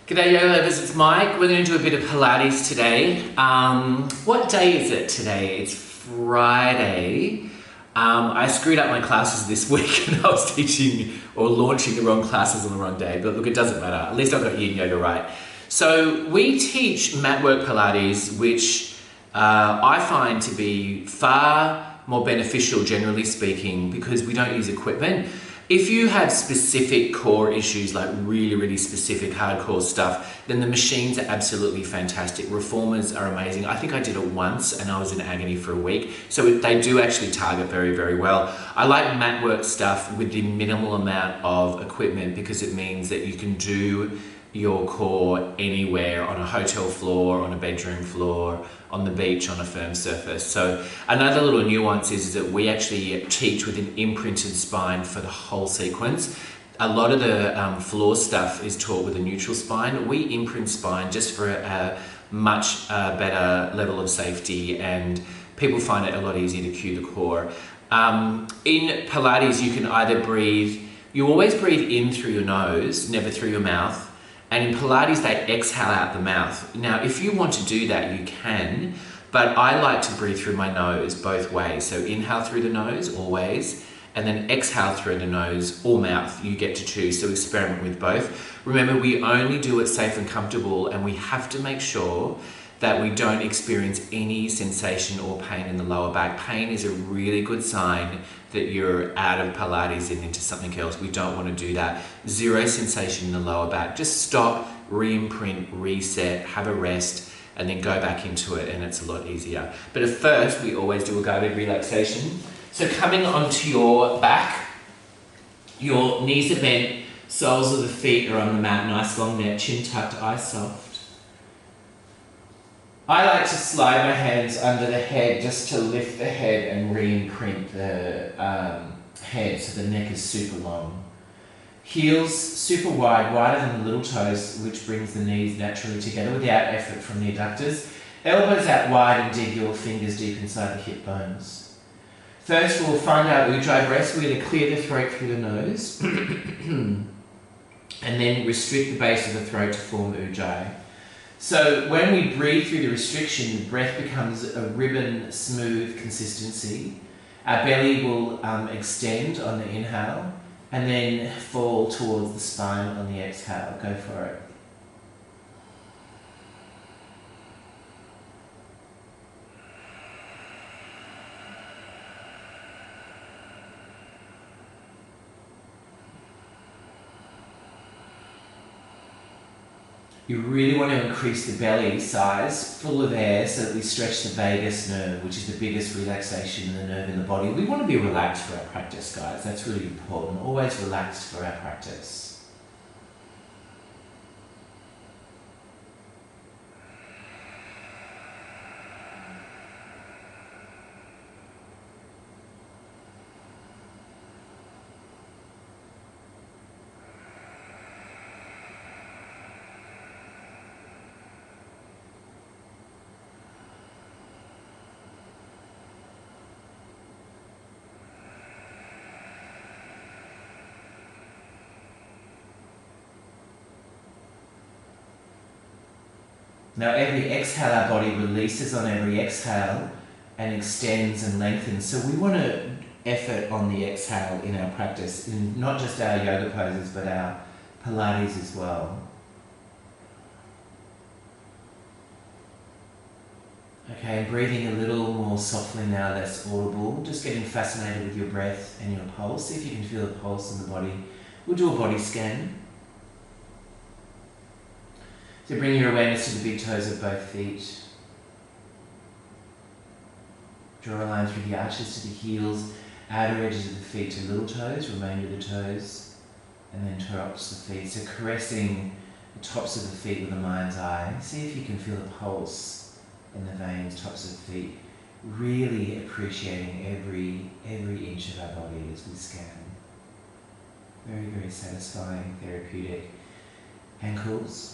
G'day yoga lovers, it's Mike. We're going to do a bit of Pilates today. What day is it today? It's Friday. I screwed up my classes this week and I was teaching or launching the wrong classes on the wrong day, but look, it doesn't matter. At least I've got yin yoga right. So we teach mat work Pilates, which I find to be far more beneficial, generally speaking, because we don't use equipment. If you have specific core issues, like really specific hardcore stuff, then the machines are absolutely fantastic. Reformers are amazing. I think I did it once and I was in agony for a week. So they do actually target very well. I like mat work stuff with the minimal amount of equipment because it means that you can do your core anywhere, on a hotel floor, on a bedroom floor, on the beach, on a firm surface. So another little nuance is that we actually teach with an imprinted spine for the whole sequence. A lot of the floor stuff is taught with a neutral spine. We imprint spine just for a much better level of safety, and people find it a lot easier to cue the core. In Pilates, you can either breathe, you always breathe in through your nose, never through your mouth. And in Pilates, they exhale out the mouth. Now, if you want to do that, you can, but I like to breathe through my nose both ways. So inhale through the nose, always, and then exhale through the nose or mouth. You get to choose, so experiment with both. Remember, we only do it safe and comfortable, and we have to make sure that we don't experience any sensation or pain in the lower back. Pain is a really good sign that you're out of Pilates and into something else. We don't want to do that. Zero sensation in the lower back. Just stop, re-imprint, reset, have a rest, and then go back into it, and it's a lot easier. But at first, we always do a guided relaxation. So coming onto your back, your knees are bent, soles of the feet are on the mat, nice long neck, chin tucked, eyes soft. I like to slide my hands under the head just to lift the head and re-imprint the head so the neck is super long. Heels super wide, wider than the little toes, which brings the knees naturally together without effort from the adductors. Elbows out wide and dig your fingers deep inside the hip bones. First, we'll find our ujjayi breaths. We're going to clear the throat through the nose and then restrict the base of the throat to form ujjayi. So when we breathe through the restriction, the breath becomes a ribbon smooth consistency. Our belly will extend on the inhale and then fall towards the spine on the exhale. Go for it. You really want to increase the belly size, full of air, so that we stretch the vagus nerve, which is the biggest relaxation in the nerve in the body. We want to be relaxed for our practice, guys. That's really important. Always relaxed for our practice. Now every exhale, our body releases on every exhale and extends and lengthens. So we want to effort on the exhale in our practice, in not just our yoga poses, but our Pilates as well. Okay, breathing a little more softly now, less audible. Just getting fascinated with your breath and your pulse. See if you can feel the pulse in the body. We'll do a body scan. So bring your awareness to the big toes of both feet. Draw a line through the arches to the heels, outer edges of the feet to little toes, remainder of the toes, and then tops of the feet. So caressing the tops of the feet with the mind's eye. See if you can feel the pulse in the veins, tops of the feet. Really appreciating every inch of our body as we scan. Very satisfying, therapeutic. Ankles.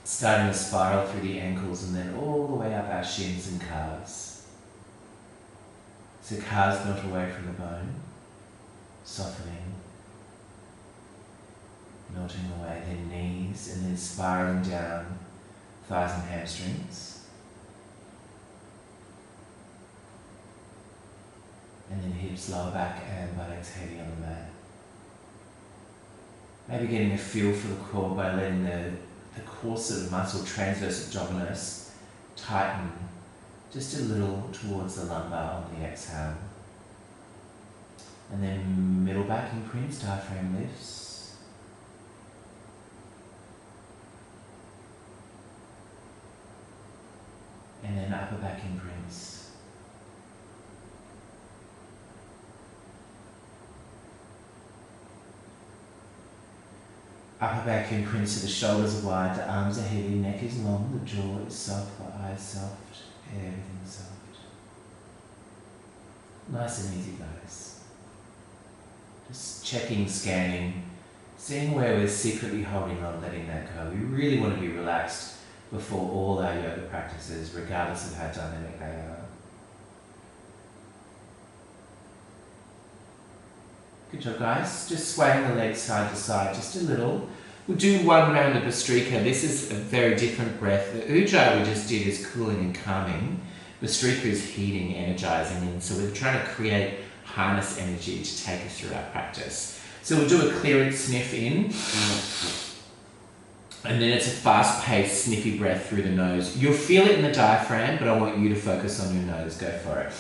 Starting to spiral through the ankles and then all the way up our shins and calves. So calves not away from the bone, softening, melting away, then knees spiraling down thighs and hamstrings. And then hips, lower back and buttocks heavy on the mat. Maybe getting a feel for the core by letting the coarser muscle, transverse abdominis, tighten just a little towards the lumbar on the exhale. And then middle back imprints, diaphragm lifts. And then upper back imprints. Upper back imprints so the shoulders are wide, the arms are heavy, neck is long, the jaw is soft, the eyes soft, everything's soft. Nice and easy, guys. Just checking, scanning, seeing where we're secretly holding on, letting that go. We really want to be relaxed before all our yoga practices, regardless of how dynamic they are. Good job, guys. Just swaying the legs side to side, just a little. We'll do one round of Bhastrika. This is a very different breath. The Ujjayi we just did is cooling and calming. Bhastrika is heating, energizing, and so we're trying to create harness energy to take us through our practice. So we'll do a clearance sniff in, and then it's a fast-paced, sniffy breath through the nose. You'll feel it in the diaphragm, but I want you to focus on your nose. Go for it.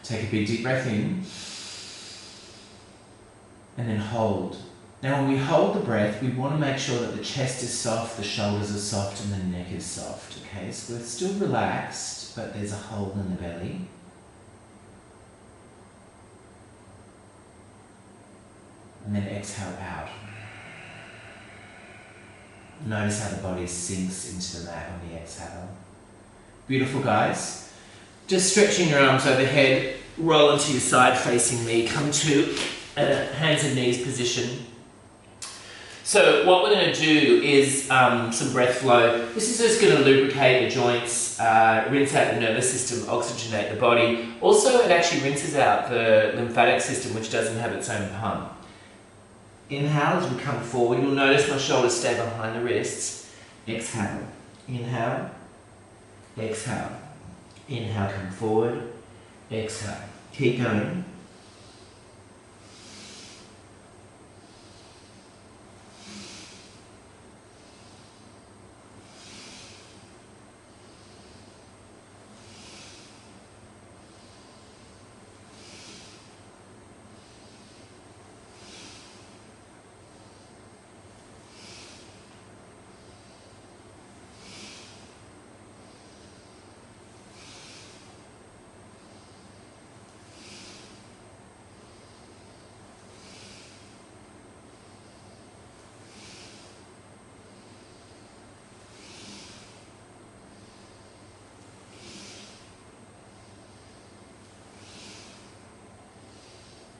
Take a big deep breath in, and then hold. Now when we hold the breath, we want to make sure that the chest is soft, the shoulders are soft, and the neck is soft, okay? So we're still relaxed, but there's a hold in the belly. And then exhale out. Notice how the body sinks into the mat on the exhale. Beautiful, guys. Just stretching your arms overhead, roll onto your side facing me, come to a hands and knees position. So what we're going to do is some breath flow. This is just going to lubricate the joints, rinse out the nervous system, oxygenate the body. Also, it actually rinses out the lymphatic system, which doesn't have its own pump. Inhale as we come forward. You'll notice my shoulders stay behind the wrists. Exhale. Inhale. Exhale. Inhale, come forward. Exhale. Keep going.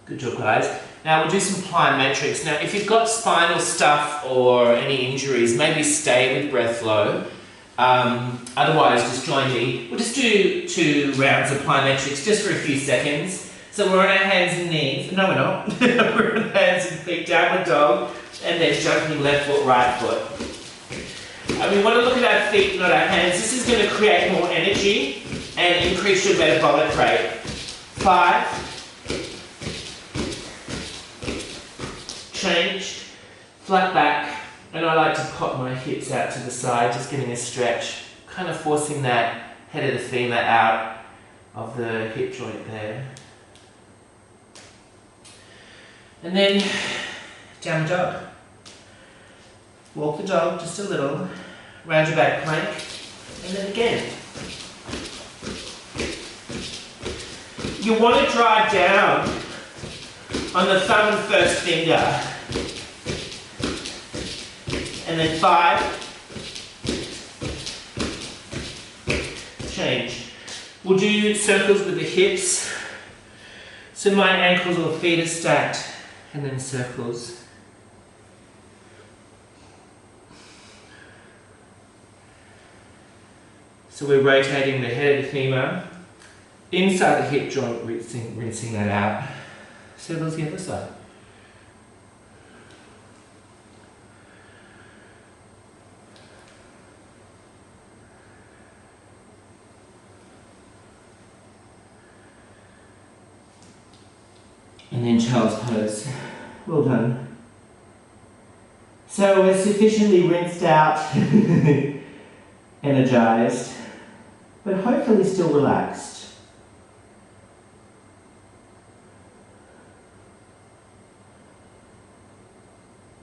Good job, guys. Now we'll do some plyometrics. Now if you've got spinal stuff or any injuries, maybe stay with breath flow. Otherwise, just join me. We'll just do 2 rounds of plyometrics just for a few seconds. So we're on our hands and knees. No, we're not. We're on hands and feet, downward dog, and then jumping left foot, right foot. And we want to look at our feet, not our hands. This is going to create more energy and increase your metabolic rate. 5. Changed, flat back, and I like to pop my hips out to the side, just getting a stretch, kind of forcing that head of the femur out of the hip joint there. And then downward dog. Walk the dog just a little, round your back plank, and then again. You want to drive down on the thumb and first finger. And then 5, change. We'll do circles with the hips. So my ankles or feet are stacked, and then circles. So we're rotating the head of the femur, inside the hip joint, rinsing that out. Circles the other side. And then child's pose. Well done. So we're sufficiently rinsed out, energized, but hopefully still relaxed.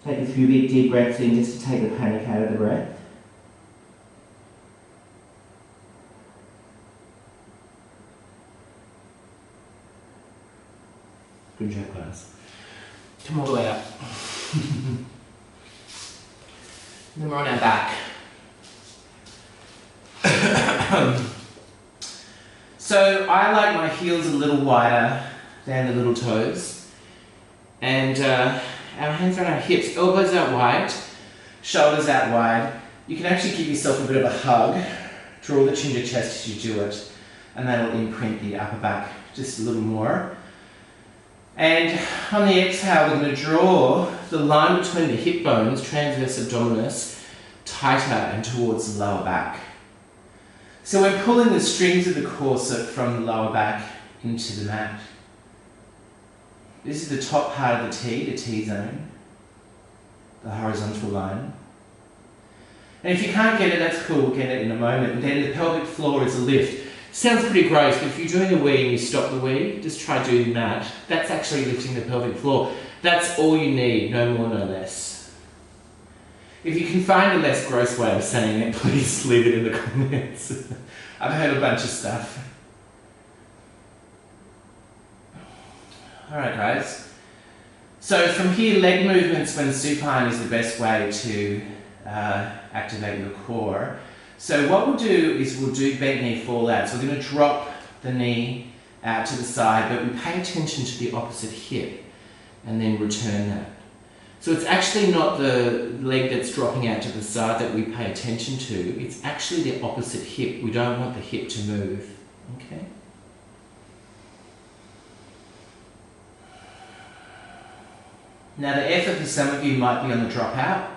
Take a few big deep breaths in just to take the panic out of the breath. Good job, guys. Come all the way up. Then we're on our back. So I like my heels a little wider than the little toes. And our hands are on our hips, elbows out wide, shoulders out wide. You can actually give yourself a bit of a hug. Draw the chin to chest as you do it. And that'll imprint the upper back just a little more. And on the exhale, we're going to draw the line between the hip bones, transverse abdominis, tighter and towards the lower back. So we're pulling the strings of the corset from the lower back into the mat. This is the top part of the T-zone, the horizontal line. And if you can't get it, that's cool, we'll get it in a moment. And then the pelvic floor is a lift. Sounds pretty gross, but if you're doing a wee and you stop the wee, just try doing that. That's actually lifting the pelvic floor. That's all you need, no more, no less. If you can find a less gross way of saying it, please leave it in the comments. I've heard a bunch of stuff. Alright guys, so from here, leg movements when supine is the best way to activate your core. So what we'll do is we'll do bent knee fallouts. We're going to drop the knee out to the side, but we pay attention to the opposite hip and then return that. So it's actually not the leg that's dropping out to the side that we pay attention to, it's actually the opposite hip. We don't want the hip to move, okay? Now the effort for some of you might be on the drop out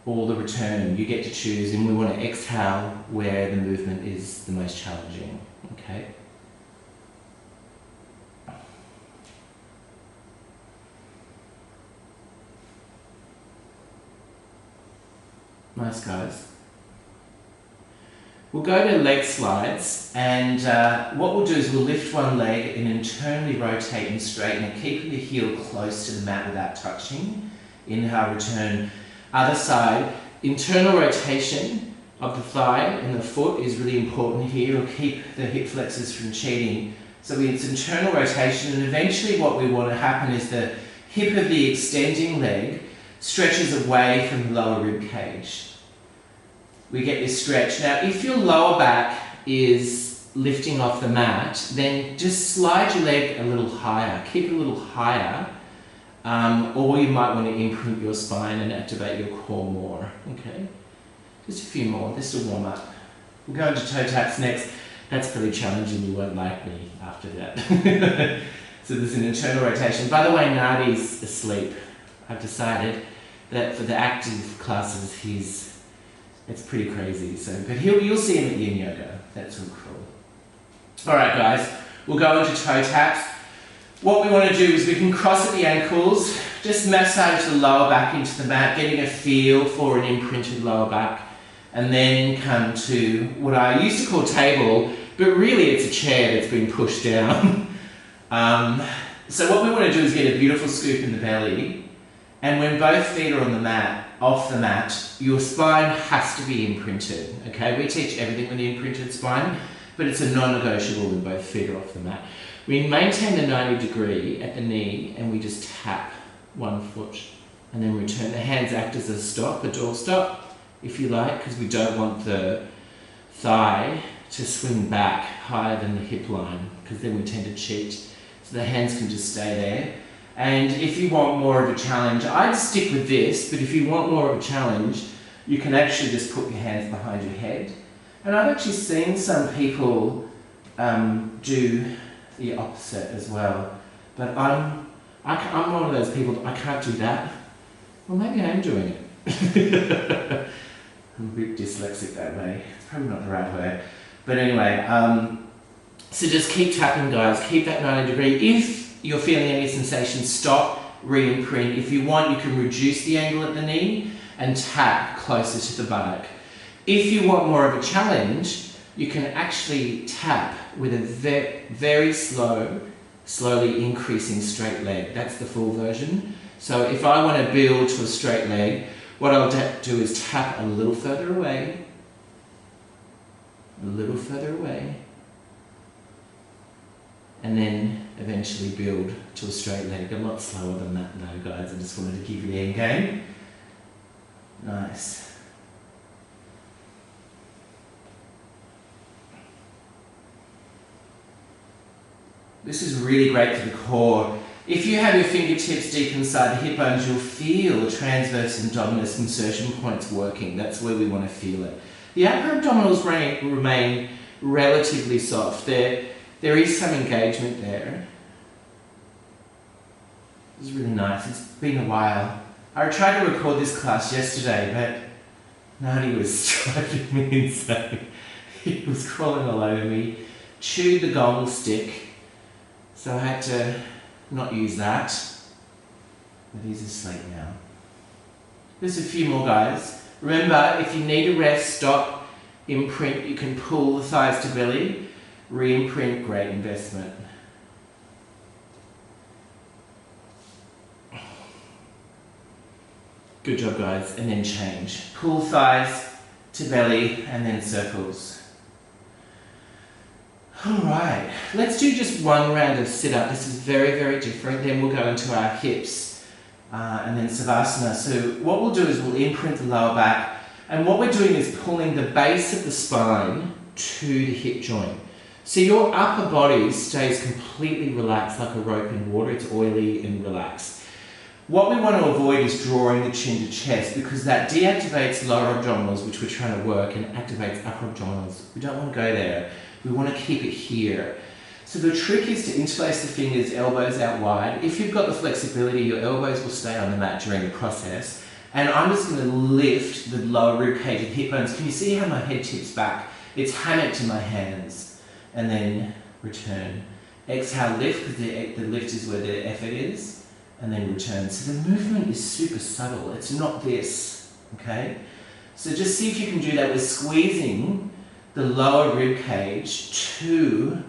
or the return. You get to choose, and we want to exhale where the movement is the most challenging, okay? Nice, guys. We'll go to leg slides, and what we'll do is we'll lift one leg and internally rotate and straighten it, keeping the heel close to the mat without touching. Inhale, return. Other side, internal rotation of the thigh and the foot is really important here. It'll keep the hip flexors from cheating. So it's internal rotation, and eventually what we want to happen is the hip of the extending leg stretches away from the lower rib cage. We get this stretch. Now, if your lower back is lifting off the mat, then just slide your leg a little higher. Keep it a little higher. Or you might want to imprint your spine and activate your core more, okay? Just a few more, just a warm up. We'll go into toe taps next. That's pretty challenging, you won't like me after that. So there's an internal rotation. By the way, Nadi's asleep. I've decided that for the active classes, it's pretty crazy. So, but you'll see him at yin yoga. That's all cool. All right, guys, we'll go into toe taps. What we want to do is we can cross at the ankles, just massage the lower back into the mat, getting a feel for an imprinted lower back, and then come to what I used to call table, but really it's a chair that's been pushed down. So what we want to do is get a beautiful scoop in the belly, and when both feet are on the mat, off the mat, your spine has to be imprinted, okay? We teach everything with the imprinted spine, but it's a non-negotiable when both feet are off the mat. We maintain the 90 degree at the knee, and we just tap one foot and then return. The hands act as a stop, a door stop, if you like, because we don't want the thigh to swing back higher than the hip line, because then we tend to cheat. So the hands can just stay there. And if you want more of a challenge, I'd stick with this, but if you want more of a challenge, you can actually just put your hands behind your head. And I've actually seen some people do the opposite as well. But I'm one of those people, I can't do that. Well, maybe I am doing it. I'm a bit dyslexic that way. It's probably not the right word. But anyway, so just keep tapping, guys. Keep that 90 degree. If you're feeling any sensation, stop, re-imprint. If you want, you can reduce the angle at the knee and tap closer to the buttock. If you want more of a challenge, you can actually tap with a very slowly increasing straight leg. That's the full version. So if I want to build to a straight leg, what I'll do is tap a little further away, and then eventually build to a straight leg. A lot slower than that though, guys. I just wanted to give you the end game. Nice. This is really great for the core. If you have your fingertips deep inside the hip bones, you'll feel the transverse abdominis insertion points working. That's where we want to feel it. The upper abdominals remain relatively soft. There is some engagement there. This is really nice. It's been a while. I tried to record this class yesterday, but Nadi was driving me insane. He was crawling all over me, chewed the gong stick, so I had to not use that. But he's asleep now. There's a few more, guys. Remember, if you need a rest, stop, imprint. You can pull the thighs to belly, re-imprint, great investment. Good job, guys. And then change. Pull thighs to belly and then circles. Alright, let's do just one round of sit-up. This is very different. Then we'll go into our hips and then Savasana. So what we'll do is we'll imprint the lower back, and what we're doing is pulling the base of the spine to the hip joint. So your upper body stays completely relaxed like a rope in water. It's oily and relaxed. What we want to avoid is drawing the chin to chest, because that deactivates lower abdominals, which we're trying to work, and activates upper abdominals. We don't want to go there. We want to keep it here. So the trick is to interlace the fingers, elbows out wide. If you've got the flexibility, your elbows will stay on the mat during the process. And I'm just going to lift the lower rib cage and hip bones. Can you see how my head tips back? It's hammered to my hands. And then return. Exhale, lift, because the lift is where the effort is. And then return. So the movement is super subtle. It's not this, okay? So just see if you can do that with squeezing the lower rib cage to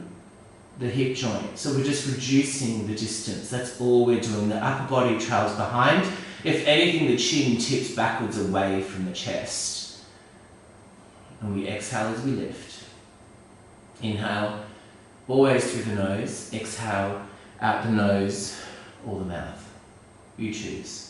the hip joint. So we're just reducing the distance. That's all we're doing. The upper body trails behind. If anything, the chin tips backwards away from the chest. And we exhale as we lift. Inhale, always through the nose. Exhale, out the nose or the mouth. You choose.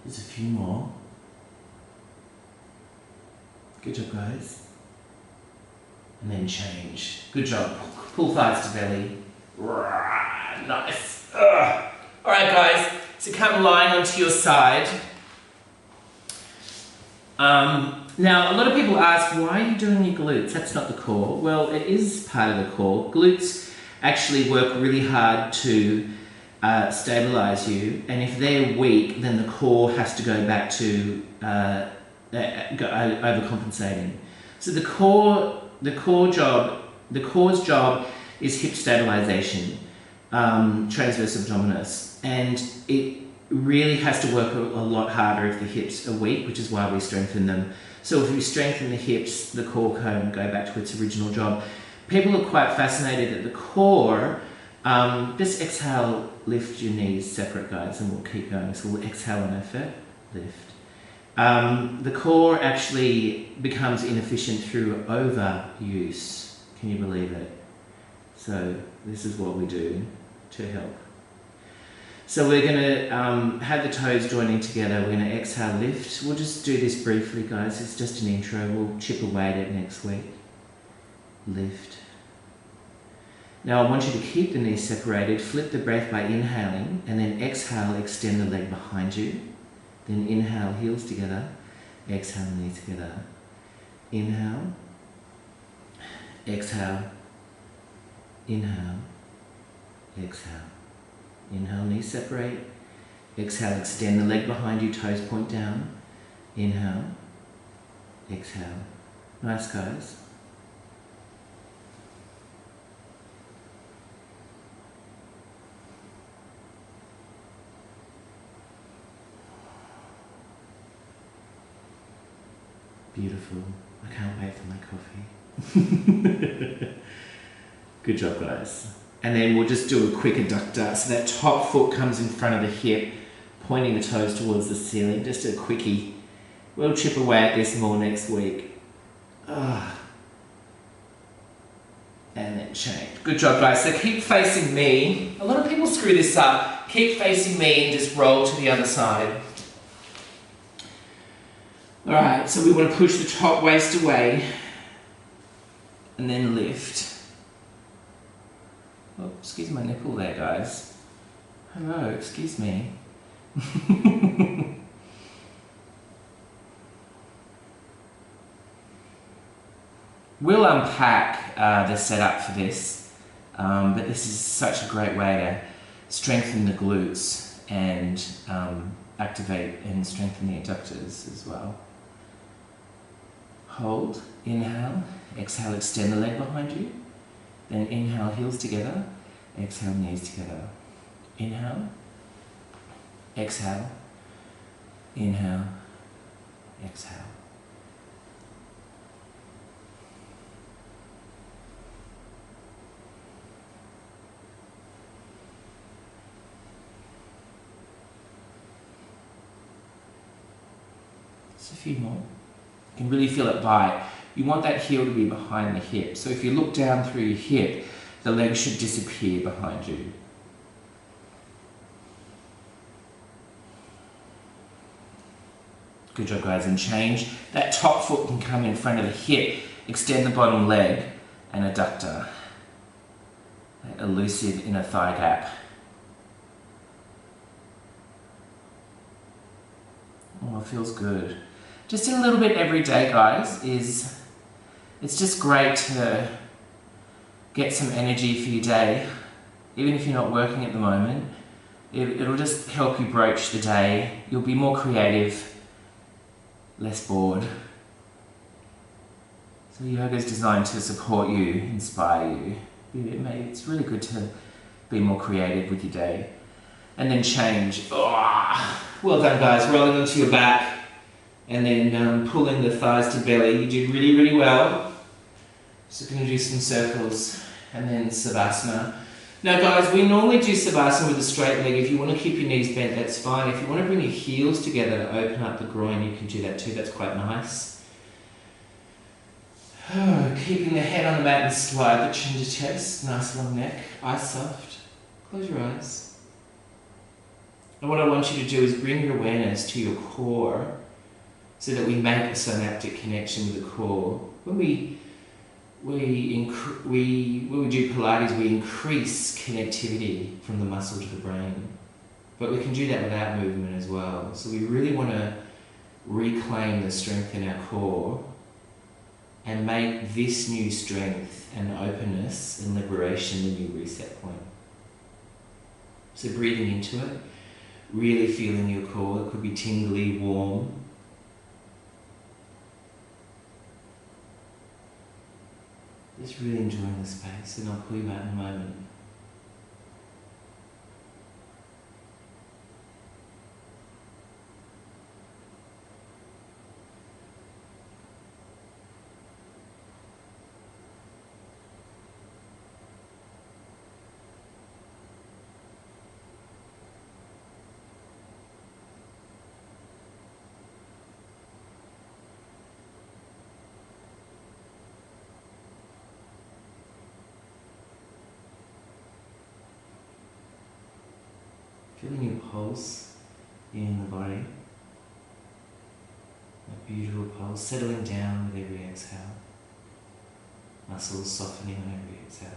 There's a few more. Good job, guys. And then change. Good job. Pull thighs to belly. Nice. Alright, guys. So come lying onto your side. Now, a lot of people ask, why are you doing your glutes? That's not the core. Well, it is part of the core. Glutes actually work really hard to stabilize you, and if they're weak, then the core has to go back to overcompensating. So the core's job is hip stabilization, transverse abdominis, and it really has to work a lot harder if the hips are weak, which is why we strengthen them. So if we strengthen the hips, the core cone go back to its original job. People are quite fascinated at the core. Just exhale, lift your knees separate, guys, and we'll keep going. So we'll exhale on effort, lift. The core actually becomes inefficient through overuse. Can you believe it? So this is what we do to help. So we're going to have the toes joining together. We're going to exhale, lift. We'll just do this briefly, guys. It's just an intro. We'll chip away at it next week. Lift. Now I want you to keep the knees separated. Flip the breath by inhaling, and then exhale, extend the leg behind you. Then inhale, heels together. Exhale, knees together. Inhale. Exhale. Inhale. Exhale. Inhale, knees separate. Exhale, extend the leg behind you, toes point down. Inhale. Exhale. Nice, guys. Beautiful. I can't wait for my coffee. Good job, guys. And then we'll just do a quick adductor. So that top foot comes in front of the hip, pointing the toes towards the ceiling. Just a quickie. We'll chip away at this more next week. And then change. Good job, guys. So keep facing me. A lot of people screw this up. Keep facing me and just roll to the other side. Alright, so we want to push the top waist away and then lift. Oh, excuse my nipple there, guys. Hello, excuse me. We'll unpack the setup for this, but this is such a great way to strengthen the glutes and activate and strengthen the adductors as well. Hold, inhale, exhale, extend the leg behind you. Then inhale, heels together, exhale, knees together. Inhale, exhale, inhale, exhale. Just a few more. You can really feel it bite. You want that heel to be behind the hip. So if you look down through your hip, the leg should disappear behind you. Good job, guys. And change. That top foot can come in front of the hip. Extend the bottom leg and adductor. That elusive inner thigh gap. Oh, it feels good. Just a little bit every day, guys, it's just great to get some energy for your day, even if you're not working at the moment. It'll just help you broach the day. You'll be more creative, less bored. So yoga is designed to support you, inspire you. It's really good to be more creative with your day. And then change. Oh, well done, guys. Rolling onto your back. And then pulling the thighs to belly. You did really, really well. So going to do some circles and then Savasana. Now guys, we normally do Savasana with a straight leg. If you want to keep your knees bent, that's fine. If you want to bring your heels together to open up the groin, you can do that too. That's quite nice. Keeping the head on the mat and slide the chin to chest. Nice long neck. Eyes soft. Close your eyes. And what I want you to do is bring your awareness to your core, so that we make a synaptic connection with the core. When we do Pilates, we increase connectivity from the muscle to the brain. But we can do that without movement as well. So we really want to reclaim the strength in our core and make this new strength and openness and liberation the new reset point. So breathing into it, really feeling your core. It could be tingly, warm. Just really enjoying the space, and I'll pull you out in a moment. Feeling your pulse in the body. A beautiful pulse, settling down with every exhale. Muscles softening on every exhale.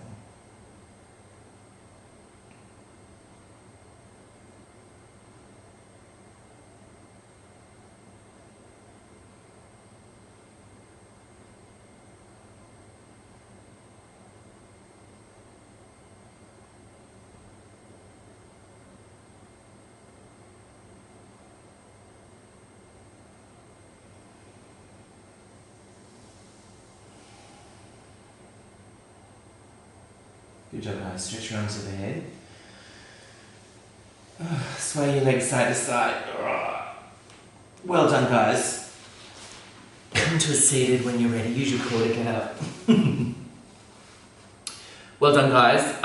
Good job, guys. Stretch your arms overhead. Sway your legs side to side. Well done, guys. Come to a seated when you're ready. Use your core to get up. Well done, guys.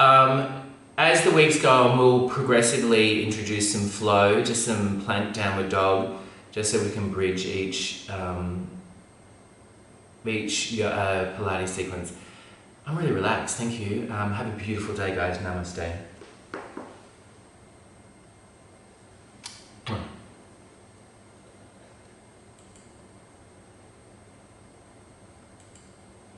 As the weeks go on, we'll progressively introduce some flow, just some plank downward dog, just so we can bridge each Pilates sequence. I'm really relaxed, thank you. Have a beautiful day, guys. Namaste.